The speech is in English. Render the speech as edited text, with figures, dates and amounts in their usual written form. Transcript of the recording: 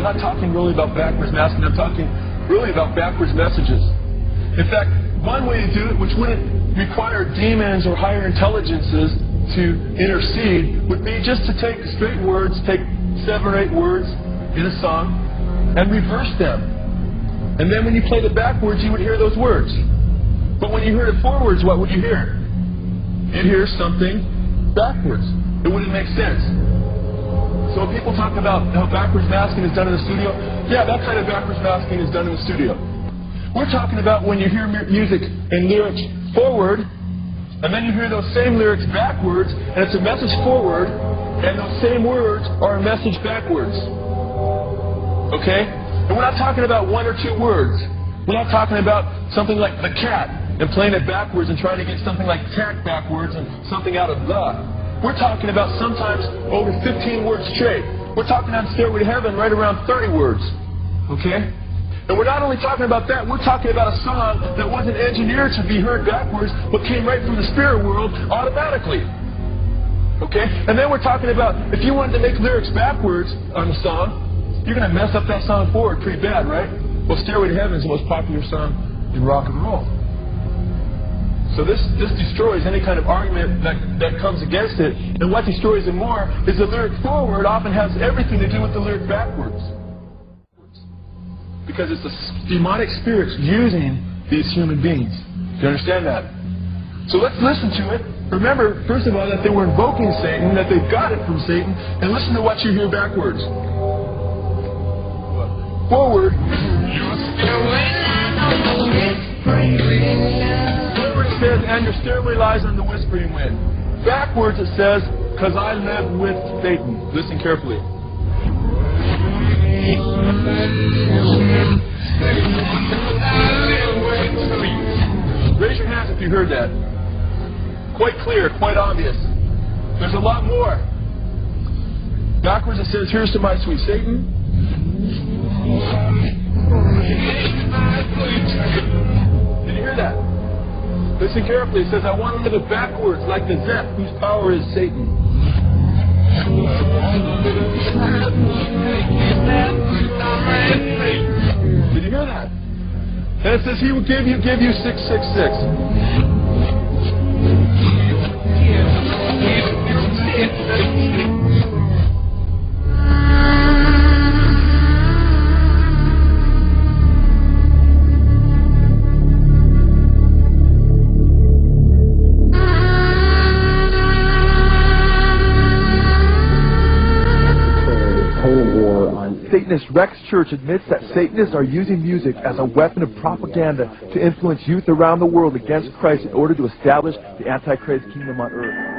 not talking really about backwards masking. I'm talking really about backwards messages. In fact, one way to do it, which wouldn't require demons or higher intelligences to intercede, would be just to take straight words, take 7 or 8 words in a song, and reverse them. And then when you played it backwards, you would hear those words. But when you heard it forwards, what would you hear? You'd hear something backwards. It wouldn't make sense. So when people talk about how backwards masking is done in the studio, yeah, that kind of backwards masking is done in the studio. We're talking about when you hear music and lyrics forward, and then you hear those same lyrics backwards, and it's a message forward, and those same words are a message backwards. Okay? And we're not talking about 1 or 2 words. We're not talking about something like the cat and playing it backwards and trying to get something like tack backwards and something out of the. We're talking about sometimes over 15 words straight. We're talking on Stairway to Heaven right around 30 words. Okay? And we're not only talking about that, we're talking about a song that wasn't engineered to be heard backwards, but came right from the spirit world automatically. Okay? And then we're talking about, if you wanted to make lyrics backwards on the song, you're going to mess up that song forward pretty bad, right? Well, Stairway to Heaven is the most popular song in rock and roll. So this destroys any kind of argument that comes against it. And what destroys it more is the lyric forward often has everything to do with the lyric backwards. Because it's the demonic spirits using these human beings. Do you understand that? So let's listen to it. Remember, first of all, that they were invoking Satan, that they got it from Satan, and listen to what you hear backwards. Forward. Forward it says, and your stairway lies on the whispering wind. Backwards it says, because I live with Satan. Listen carefully. Raise your hands if you heard that. Quite clear, quite obvious. There's a lot more. Backwards it says, here's to my sweet Satan. Did you hear that? Listen carefully. It says, I want to live it backwards like the Zep, whose power is Satan. Did you hear that? And it says, he will give you 666. Satanist Rex Church admits that Satanists are using music as a weapon of propaganda to influence youth around the world against Christ in order to establish the Antichrist kingdom on earth.